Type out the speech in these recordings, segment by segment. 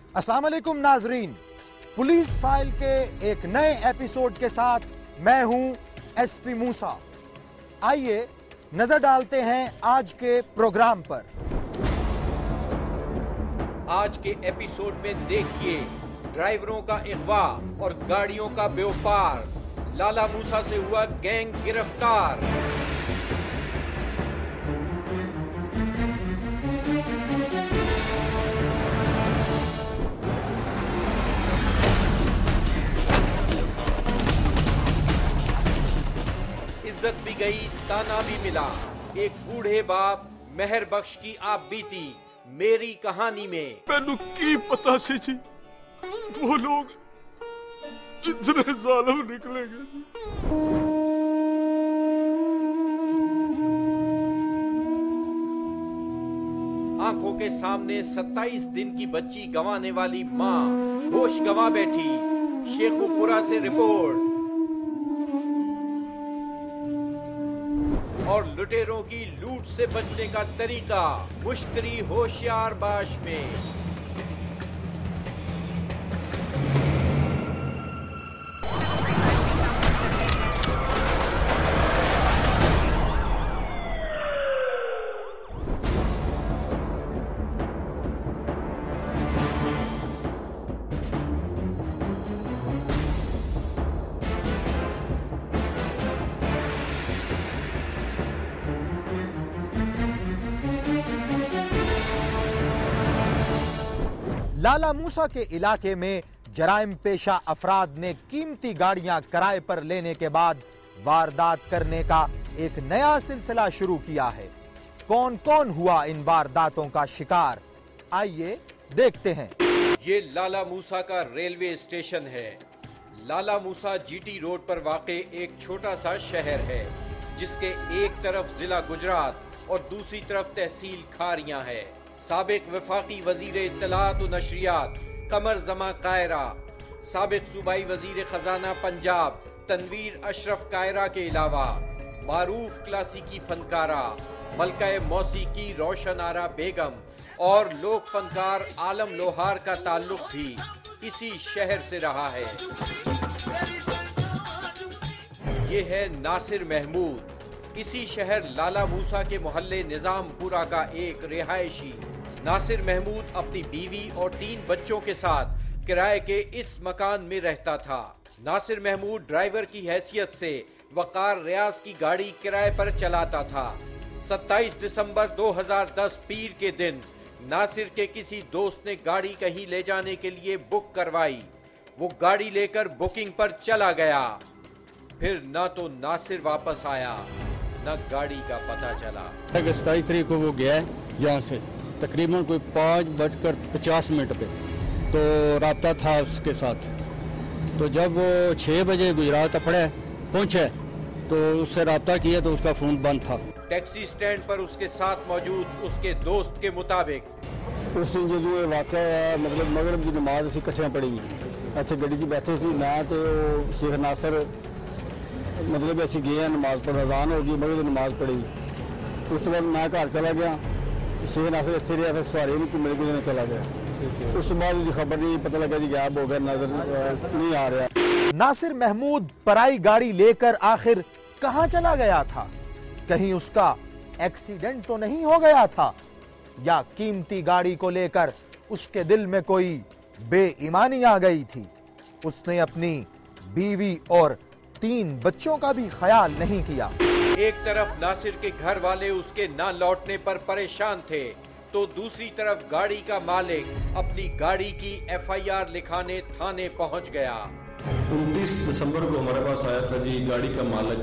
अस्सलाम वालेकुम नाजरीन, पुलिस फाइल के एक नए एपिसोड के साथ मैं हूं एसपी मूसा। आइए नजर डालते हैं आज के प्रोग्राम पर। आज के एपिसोड में देखिए ड्राइवरों का अगवा और गाड़ियों का व्यापार, लाला मूसा से हुआ गैंग गिरफ्तार। इज्जत भी गई, ताना भी मिला। एक बूढ़े बाप मेहर बख्श की आप बीती मेरी कहानी में। मैनू की पता सी जी वो लोग इतने जालिम निकलेंगे। आंखों के सामने 27 दिन की बच्ची गंवाने वाली माँ होश गंवा बैठी। शेखुपुरा से रिपोर्ट। और लुटेरों की लूट से बचने का तरीका मुश्तरी होशियार बाश में। लाला मूसा के इलाके में जराइम पेशा अफराद ने कीमती गाड़ियां किराए पर लेने के बाद वारदात करने का एक नया सिलसिला शुरू किया है। कौन कौन हुआ इन वारदातों का शिकार, आइए देखते हैं। ये लाला मूसा का रेलवे स्टेशन है। लाला मूसा जीटी रोड पर वाक़े एक छोटा सा शहर है, जिसके एक तरफ जिला गुजरात और दूसरी तरफ तहसील खारियां है। साबिक वफाकी वजीर इत्तलात और नशरियात कमर जमा कायरा, साबिक सूबाई वजीर खजाना पंजाब तनवीर अशरफ कायरा के अलावा मारूफ क्लासिकी फनकारा मलका मौसीकी रोशन आरा बेगम और लोक फनकार आलम लोहार का ताल्लुक भी इसी शहर से रहा है। ये है नासिर महमूद, इसी शहर लाला मूसा के मोहल्ले निजामपुरा का एक रिहायशी। नासिर महमूद अपनी बीवी और 3 बच्चों के साथ किराए के इस मकान में रहता था। नासिर महमूद ड्राइवर की हैसियत से वकार रियाज की गाड़ी किराए पर चलाता था। 27 दिसंबर 2010 पीर के दिन नासिर के किसी दोस्त ने गाड़ी कहीं ले जाने के लिए बुक करवाई। वो गाड़ी लेकर बुकिंग पर चला गया। फिर ना तो नासिर वापस आया, न गाड़ी का पता चला। 27 तारीख को वो गया है यहाँ से तकरीबन कोई 5:50 पे, तो राब्ता था उसके साथ। तो जब वो 6 बजे गुजरात पहुँचे तो उससे राब्ता किया तो उसका फ़ोन बंद था। टैक्सी स्टैंड पर उसके साथ मौजूद उसके दोस्त के मुताबिक उस दिन जो ये वाक़या है, मतलब मगरिब की नमाज असी इकट्ठियां पढ़ी। अच्छा गड्डी 'च बैठे सी, मैं तो शेख नासिर, मतलब असी गए नमाज पढ़, अजान हो गई, मगरिब की नमाज पढ़ी। उस बाद मैं घर चला गया, शेख नासिर इतने रहा, फिर सवारी नहीं मिल गई, चला गया। उस बाद खबर नहीं पता लगा जी गायब हो गया, नजर नहीं आ रहा। नासिर महमूद पराई गाड़ी लेकर आखिर कहां चला गया था? कहीं उसका एक्सीडेंट तो नहीं हो गया था, या कीमती गाड़ी को लेकर उसके दिल में कोई बेईमानी आ गई थी? उसने अपनी बीवी और 3 बच्चों का भी ख्याल नहीं किया। एक तरफ नासिर के घर वाले उसके ना लौटने पर परेशान थे, तो दूसरी तरफ गाड़ी का मालिक अपनी गाड़ी की FIR लिखाने थाने पहुंच गया। 29 दिसंबर को हमारे पास आया था जी गाड़ी का मालिक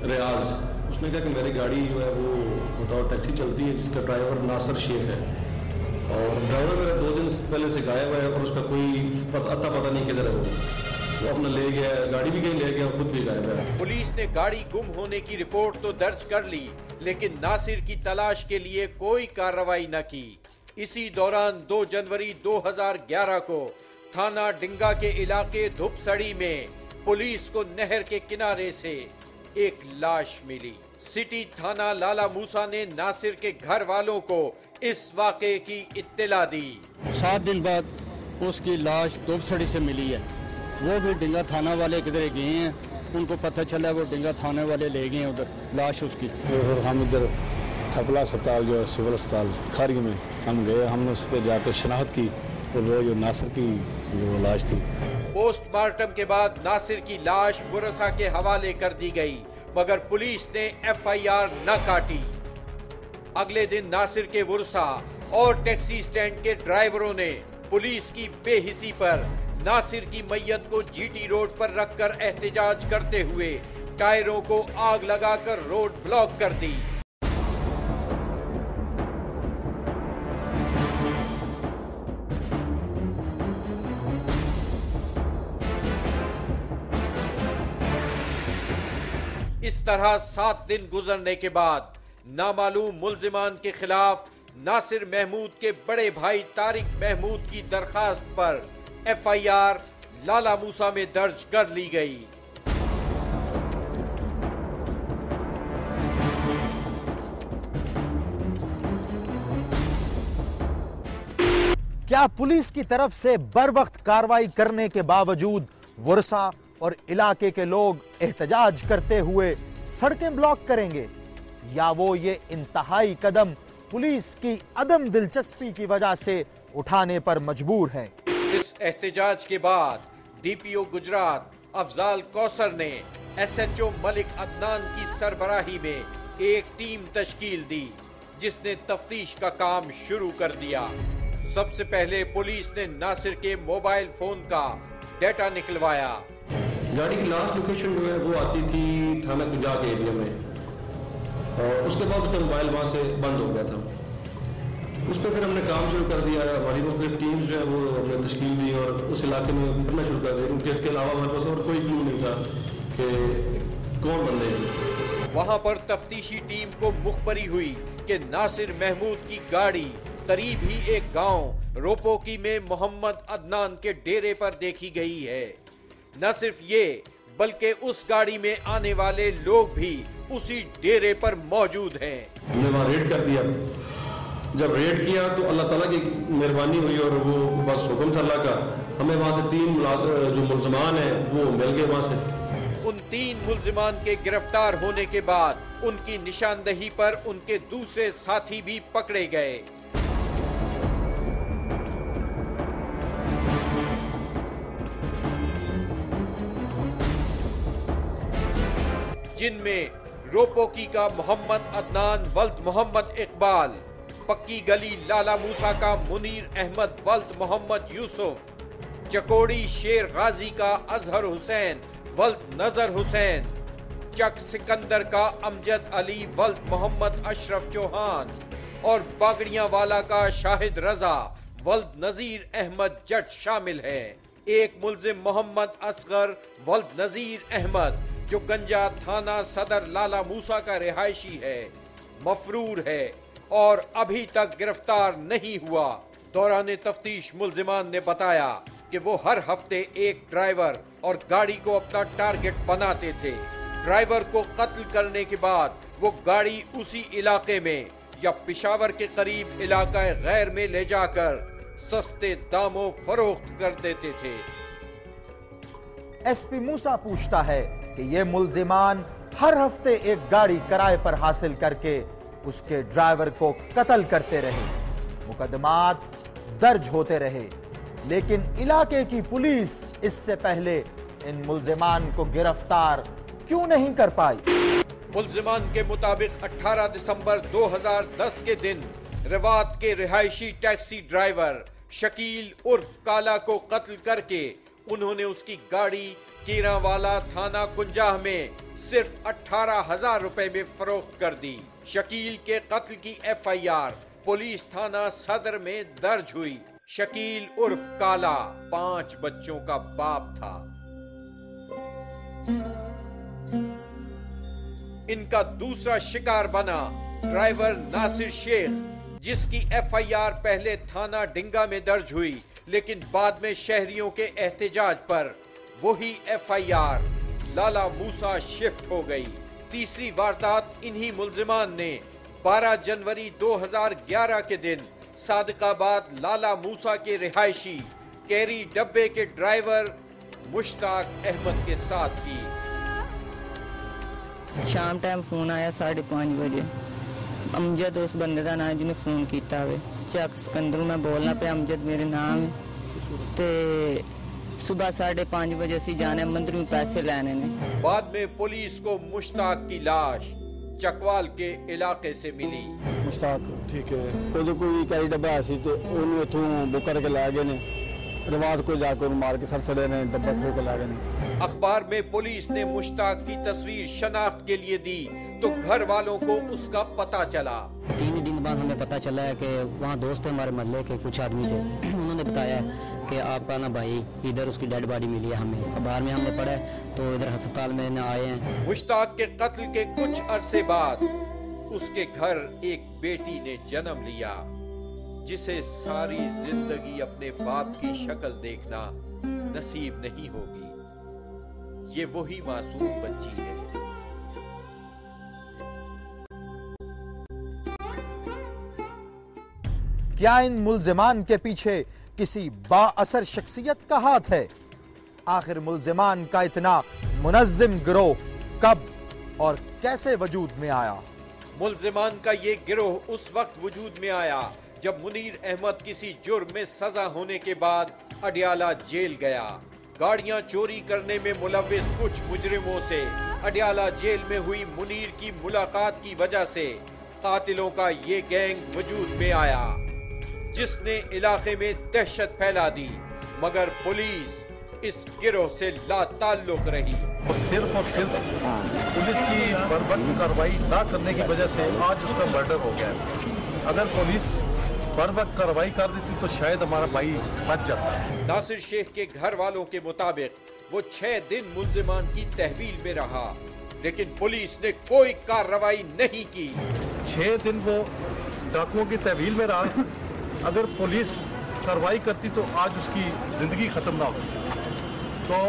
रियाज। उसने कहा कि मेरी गाड़ी जो है वो बताओ टैक्सी चलती है जिसका ड्राइवर नासिर शेख है, और ड्राइवर मेरा 2 दिन पहले से गायब है और उसका कोई अता पता नहीं किधर है। वो अपना ले गया, गाड़ी भी कहीं ले गया, खुद भी गायब है। पुलिस ने गाड़ी गुम होने की रिपोर्ट तो दर्ज कर ली, लेकिन नासिर की तलाश के लिए कोई कार्रवाई न की। इसी दौरान 2 जनवरी 2011 को थाना डिंगा के इलाके धुपसड़ी में पुलिस को नहर के किनारे से एक लाश मिली। सिटी थाना लाला मूसा ने नासिर के घर वालों को इस वाक़े की इत्तला दी। 7 दिन बाद उसकी लाश दुबसड़ी से मिली है। वो भी डिंगा थाना वाले किधर गए हैं, उनको पता चला वो डिंगा थाने वाले ले गए उधर लाश उसकी। फिर हम इधर थपला अस्पताल जो सिविल अस्पताल खारग में हम गए, हमने उस पर जाकर शनाख्त की और वो जो नासिर की जो लाश थी। पोस्टमार्टम के बाद नासिर की लाश वुरसा के हवाले कर दी गई, मगर पुलिस ने FIR न काटी। अगले दिन नासिर के वुरसा और टैक्सी स्टैंड के ड्राइवरों ने पुलिस की बेहिसी पर नासिर की मैयत को GT रोड पर रखकर एहतजाज करते हुए टायरों को आग लगाकर रोड ब्लॉक कर दी। इस तरह 7 दिन गुजरने के बाद नामालूम मुल्जिमान के खिलाफ नासिर महमूद के बड़े भाई तारिक महमूद की दरखास्त पर FIR लाला मूसा में दर्ज कर ली गई। क्या पुलिस की तरफ से बर वक्त कार्रवाई करने के बावजूद वुरसा और इलाके के लोग एहतजाज करते हुए सड़कें ब्लॉक करेंगे, या वो ये इंतहाई कदम पुलिस की अदम दिलचस्पी की वजह से उठाने पर मजबूर है? इस एहतजाज के बाद DPO गुजरात अफजाल कौसर ने SHO मलिक अदनान की सरबराही में एक टीम तश्कील दी, जिसने तफ्तीश का काम शुरू कर दिया। सबसे पहले पुलिस ने नासिर के मोबाइल फोन का डेटा निकलवाया। गाड़ी की लास्ट लोकेशन जो है वो आती थी थाना कुंजा के एरिया में, और उसके बाद उसका मोबाइल वहाँ से बंद हो गया था। उस पर फिर हमने काम शुरू कर दिया। हमारी मुख्तलिफ टीम जो है वो हमने तश्कील दी और उस इलाके में फिरना शुरू कर दिया, क्योंकि इसके अलावा हमारे पास और कोई क्लू नहीं था कि कौन बंदे हैं। वहाँ पर तफ्तीशी टीम को मुखबरी हुई कि नासिर महमूद की गाड़ी करीब ही एक गांव रोपोकी में मोहम्मद अदनान के डेरे पर देखी गई है। न सिर्फ ये, बल्कि उस गाड़ी में आने वाले लोग भी उसी डेरे पर मौजूद हैं। हमने वहाँ रेड कर दिया। जब रेड किया तो अल्लाह ताला की मेहरबानी हुई और वो बस हुक्म था अल्लाह का, हमें वहाँ से 3 जो मुल्ज़िमान हैं वो मिल गए वहाँ से। उन 3 मुल्ज़िमान के गिरफ्तार होने के बाद उनकी निशानदही पर उनके दूसरे साथी भी पकड़े गए। जिनमें रोपोकी का मोहम्मद अदनान वल्द मोहम्मद इकबाल, पक्की गली लाला मूसा का मुनीर अहमद वल्द मोहम्मद यूसुफ, चकोड़ी शेर गाजी का अजहर हुसैन वल्द नजर हुसैन, चक सिकंदर का अमजद अली वल्द मोहम्मद अशरफ चौहान और बागड़ियां वाला का शाहिद रजा वल्द नजीर अहमद जट शामिल है। एक मुल्जिम मोहम्मद असगर वल्द नजीर अहमद, जो गंजा थाना सदर लाला मूसा का रिहायशी है, मफरूर है और अभी तक गिरफ्तार नहीं हुआ। दौरान तफ्तीश मुल्जिमान ने बताया कि वो हर हफ्ते एक ड्राइवर और गाड़ी को अपना टारगेट बनाते थे। ड्राइवर को कत्ल करने के बाद वो गाड़ी उसी इलाके में या पेशावर के करीब इलाका गैर में ले जाकर सस्ते दामों फरोख्त कर देते थे। SP मूसा पूछता है कि ये मुल्जिमान हर हफ्ते एक गाड़ी किराए पर हासिल करके उसके ड्राइवर को कत्ल करते रहे, मुकदमात दर्ज होते रहे, लेकिन इलाके की पुलिस इससे पहले इन मुल्जिमान को गिरफ्तार क्यों नहीं कर पाई? मुल्जिमान के मुताबिक 18 दिसंबर 2010 के दिन रवात के रिहायशी टैक्सी ड्राइवर शकील उर्फ काला को कत्ल करके उन्होंने उसकी गाड़ी कीरावाला थाना कुंजाह में सिर्फ 18,000 रुपए में फरोख्त कर दी। शकील के कत्ल की FIR पुलिस थाना सदर में दर्ज हुई। शकील उर्फ काला 5 बच्चों का बाप था। इनका दूसरा शिकार बना ड्राइवर नासिर शेख, जिसकी FIR पहले थाना डिंगा में दर्ज हुई, लेकिन बाद में शहरियों के एहतजाज पर वही FIR लाला मूसा शिफ्ट हो गई। तीसरी वारदात इन्हीं मुल्जिमान ने 12 जनवरी 2011 के दिन सादिकाबाद लाला मूसा के रिहायशी कैरी डब्बे के ड्राइवर मुश्ताक अहमद के साथ की। शाम टाइम फोन आया 5:30 बजे। अमजद उस बंदे का नाम जिन्हें फोन किया हुए चक सिकंदर मैं बोलना पे अमजद मेरे नाम है ते सुबह 5:30 बजे असी जाने मंदिर में पैसे लेने ने। बाद में पुलिस को मुश्ताक की लाश चकवाल के इलाके से मिली। मुश्ताक ठीक है ਉਹਦੇ ਕੋਈ ਕੈਰੀ ਡੱਬਾ ਸੀ ਤੇ ਉਹਨੂੰ ਇੱਥੋਂ ਬੁੱਕ ਕਰਕੇ ਲੈ ਗਏ ਨੇ रिवाज को जाकर मार के सड़सड़े ने डब्बा खो के लागे नहीं। अखबार में पुलिस ने मुश्ताक की तस्वीर शनाख्त के लिए दी तो घर वालों को उसका पता चला। 3 दिन बाद हमें पता चला है कि वहाँ दोस्त थे हमारे मोहल्ले के कुछ आदमी थे, उन्होंने बताया कि आपका ना भाई इधर उसकी डेड बॉडी मिली है हमें। अखबार में हमने पढ़ा तो इधर अस्पताल में न आए हैं। मुश्ताक के कत्ल के कुछ अरसे बाद उसके घर एक बेटी ने जन्म लिया जिसे सारी जिंदगी अपने बाप की शक्ल देखना नसीब नहीं होगी। ये वही मासूम बच्ची है। क्या इन मुल्जिमान के पीछे किसी बाअसर शख्सियत का हाथ है? आखिर मुल्जिमान का इतना मुनज़्ज़िम गिरोह कब और कैसे वजूद में आया? मुल्जिमान का ये गिरोह उस वक्त वजूद में आया जब मुनीर अहमद किसी जुर्म में सजा होने के बाद अडियाला जेल गया। गाड़ियां चोरी करने में मुलव्विस कुछ मुजरिमों से अडियाला जेल में हुई मुनीर की मुलाकात की वजह से कातिलों का ये गैंग वजूद में आया जिसने इलाके में दहशत फैला दी, मगर पुलिस इस गिरोह से लाताल्लुक रही। और सिर्फ पुलिस की बर्बाद कार्रवाई न करने की वजह से आज उसका मर्डर हो गया। अगर पुलिस बर वक्त कार्रवाई कर देती तो शायद हमारा भाई बच जाता। नासिर शेख के घर वालों के मुताबिक वो 6 दिन मुल्जिमान की तहवील में रहा, लेकिन पुलिस ने कोई कार्रवाई नहीं की। 6 दिन वो डाकुओं की तहवील में रहा। अगर पुलिस कार्रवाई करती तो आज उसकी जिंदगी खत्म ना होती। तो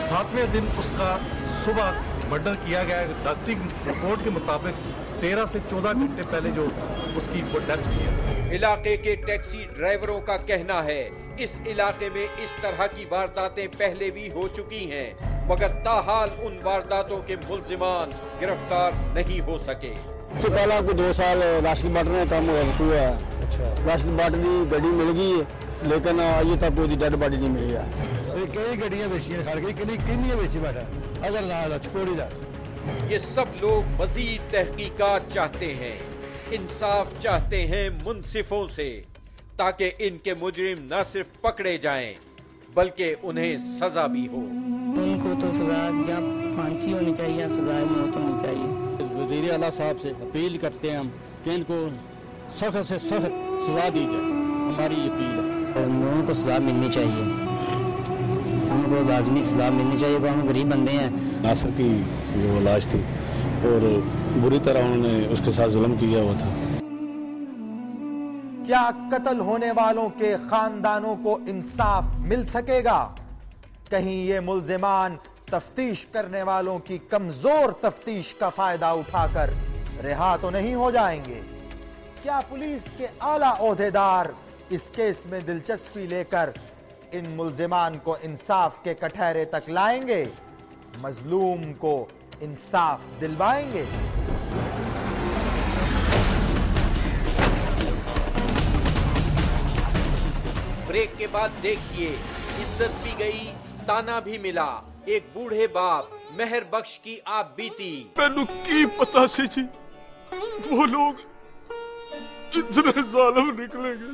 7वें दिन उसका सुबह मर्डर किया गया। डॉक्टरी रिपोर्ट के मुताबिक 13 से 14 घंटे पहले जो उसकी वो डेथ हुई है। इलाके के टैक्सी ड्राइवरों का कहना है इस इलाके में इस तरह की वारदातें पहले भी हो चुकी हैं, मगर ताहाल उन वारदातों के मुल्जिमान गिरफ्तार नहीं हो सके। इससे पहला कोई 2 साल राशन बांटने का काम हुआ है। अच्छा। राशन बांटने की गाड़ी मिल गई है लेकिन अजे तक कोई डेड बॉडी नहीं मिली है। कई गड्डियां बेचियां खड़ गई किन्नियां बेची बैठा अगर ना छोड़ी दा। ये सब लोग मजीद तहकीकात चाहते हैं, इंसाफ चाहते हैं मुंसिफों से, ताकि इनके मुजरिम न सिर्फ पकड़े जाएं बल्कि उन्हें सजा भी हो। उनको तो सजा या फांसी होनी चाहिए या सजाए मौत होनी चाहिए। वज़ीर आला साहब से अपील करते हैं हम कि इनको सख्त से सख्त सजा दी जाए। हमारी अपील है। उनको सजा मिलनी चाहिए, उनको लाजमी सजा मिलनी चाहिए। हम गरीब बंदे हैं। नासिर की जो लाश थी और बुरी तरह उन्होंने उसके साथ जुल्म किया हुआ था। क्या कत्ल होने वालों के खानदानों को इंसाफ मिल सकेगा? कहीं ये मुल्जिमान तफ्तीश करने वालों की कमजोर तफ्तीश का फायदा उठाकर रिहा तो नहीं हो जाएंगे? क्या पुलिस के आला ओहदेदार इस केस में दिलचस्पी लेकर इन मुल्जिमान को इंसाफ के कटहरे तक लाएंगे, मजलूम को इंसाफ दिलवाएंगे? ब्रेक के बाद देखिए, इज्जत भी गई, ताना भी मिला। एक बूढ़े बाप मेहर बख्श की आप बीती। मैनू की पता सी जी वो लोग इतने जालिम निकलेंगे।